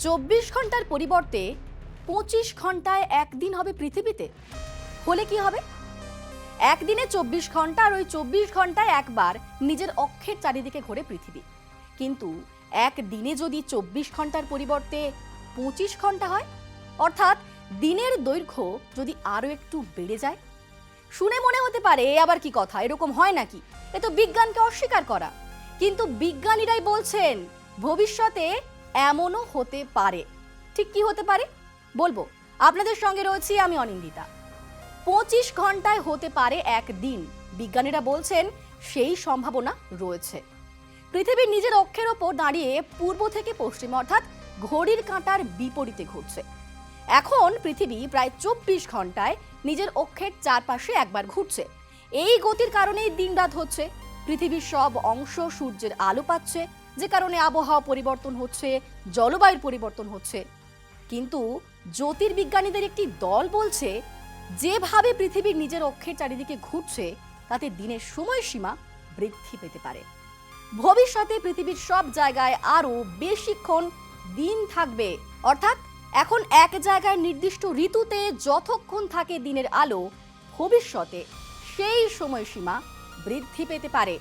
24 ঘন্টার পরিবর্তে 25 ঘন্টায় একদিন হবে পৃথিবীতে। হলে কি হবে? একদিনে 24 ঘন্টা আর ওই 24 ঘন্টায় একবার নিজের অক্ষের চারিদিকে ঘোরে পৃথিবী। কিন্তু একদিনে যদি 24 ঘন্টার পরিবর্তে 25 ঘন্টা হয়, অর্থাৎ দিনের দৈর্ঘ্য যদি আরো একটু বেড়ে যায়, শুনে মনে হতে পারে এ আবার কি কথা, এরকম হয় নাকি? এ তো বিজ্ঞানকে অস্বীকার করা। কিন্তু বিজ্ঞানীরাই বলছেন ভবিষ্যতে এমনও হতে পারে। ঠিক কি হতে পারে বলবো। আপনাদের সঙ্গে রয়েছি আমি অনিন্দিতা। 25 ঘন্টায় হতে পারে একদিন। বিজ্ঞানীরা বলছেন সেই সম্ভাবনা রয়েছে। পৃথিবীর নিজের অক্ষের ওপর দাঁড়িয়ে পূর্ব থেকে পশ্চিম, অর্থাৎ ঘড়ির কাঁটার বিপরীতে ঘুরছে। এখন পৃথিবী প্রায় 24 ঘন্টায় নিজের অক্ষের চারপাশে একবার ঘুরছে। এই গতির কারণেই দিনরাত হচ্ছে। পৃথিবীর সব অংশ সূর্যের আলো পাচ্ছে, যে কারণে আবহাওয়া পরিবর্তন হচ্ছে, জলবায়ুর পরিবর্তন হচ্ছে। কিন্তু জ্যোতির্বিজ্ঞানীদের একটি দল বলছে যেভাবে পৃথিবীর নিজের অক্ষের চারিদিকে ঘুরছে তাতে দিনের সময়সীমা বৃদ্ধি পেতে পারে। ভবিষ্যতে পৃথিবীর সব জায়গায় আরো বেশিক্ষণ দিন থাকবে। অর্থাৎ এখন এক জায়গায় নির্দিষ্ট ঋতুতে যতক্ষণ থাকে দিনের আলো, ভবিষ্যতে সেই সময়সীমা বৃদ্ধি পেতে পারে।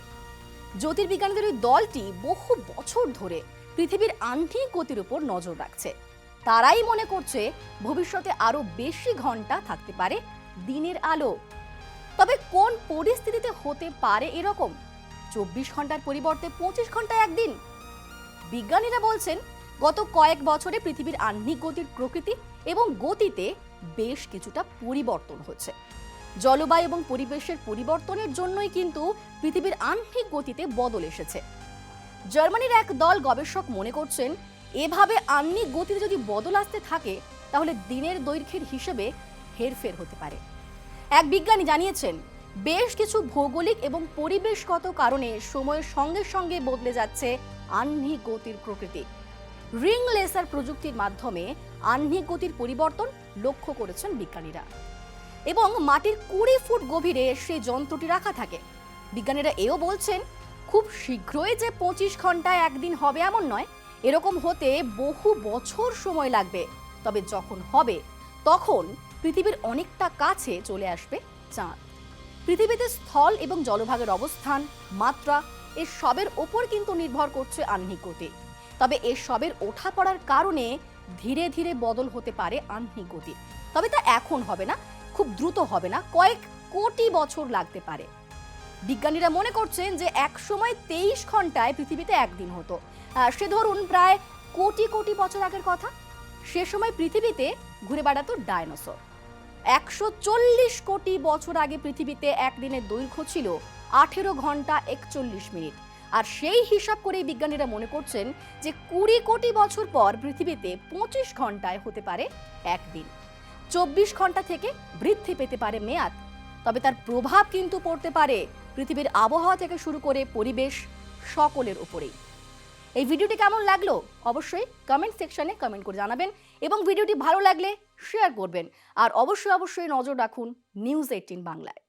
জ্যোতির্বিজ্ঞানীদের ওই দলটি বহু বছর ধরে পৃথিবীর আহ্নিক গতির উপর নজর রাখছে। তারাই মনে করছে ভবিষ্যতে আরো বেশি ঘন্টা থাকতে পারে দিনের আলো। তবে কোন পরিস্থিতিতে হতে পারে এরকম 24 ঘন্টার পরিবর্তে 25 ঘন্টায় একদিন? বিজ্ঞানীরা বলছেন গত কয়েক বছরে পৃথিবীর আহ্নিক গতির প্রকৃতি এবং গতিতে বেশ কিছুটা পরিবর্তন হচ্ছে। জলবায়ু এবং পরিবেশের পরিবর্তনের জন্যই কিন্তু পৃথিবীর আহ্নিক গতিতে বদল এসেছে। জার্মানির এক দল গবেষক মনে করছেন এভাবে আহ্নিক গতিতে যদি বদল আসতে থাকে তাহলে দিনের দৈর্ঘ্যের হিসেবে হেরফের হতে পারে। এক বিজ্ঞানী জানিয়েছেন বেশ কিছু ভৌগোলিক এবং পরিবেশগত কারণে সময়ের সঙ্গে সঙ্গে বদলে যাচ্ছে আহ্নিক গতির প্রকৃতি। রিং লেসার প্রযুক্তির মাধ্যমে আহ্নিক গতির পরিবর্তন লক্ষ্য করেছেন বিজ্ঞানীরা, এবং মাটির 20 ফুট গভীরে সেই যন্ত্রটি রাখা থাকে। বিজ্ঞানীরা এও বলছেন খুব শীঘ্রই যে 25 ঘন্টায় একদিন হবে এমন নয়, এরকম হতে বহু বছর সময় লাগবে। তবে যখন হবে তখন পৃথিবীর অনেকটা কাছে চলে আসবে চাঁদ। পৃথিবীতে স্থল এবং জলভাগের অবস্থান, মাত্রা, এর সবের ওপর কিন্তু নির্ভর করছে আহ্নিক গতি। তবে এর সবের ওঠা পড়ার কারণে ধীরে ধীরে বদল হতে পারে আহ্নিক গতি। তবে তা এখন হবে না, খুব দ্রুত হবে না, কয়েক কোটি বছর লাগতে পারে। বিজ্ঞানীরা মনে করছেন যে এক সময় 23 ঘন্টায় পৃথিবীতে একদিন হতো। সে ধরুন প্রায় কোটি কোটি বছর আগের কথা। সে সময় পৃথিবীতে ঘুরে বেড়াতো ডায়নোসর। 140 কোটি বছর আগে পৃথিবীতে একদিনের দৈর্ঘ্য ছিল 18 ঘন্টা 41 মিনিট। আর সেই হিসাব করেই বিজ্ঞানীরা মনে করছেন যে 20 কোটি বছর পর পৃথিবীতে 25 ঘন্টায় হতে পারে একদিন। 24 ঘন্টা থেকে বৃদ্ধি পেতে পারে মেয়াদ। তবে তার প্রভাব কিন্তু পড়তে পারে পৃথিবীর আবহাওয়া থেকে শুরু করে পরিবেশ সকলের উপরেই। এই ভিডিওটি কেমন লাগলো অবশ্যই কমেন্ট সেকশনে কমেন্ট করে জানাবেন, এবং ভিডিওটি ভালো লাগলে শেয়ার করবেন। আর অবশ্যই নজর রাখুন নিউজ 18 বাংলায়।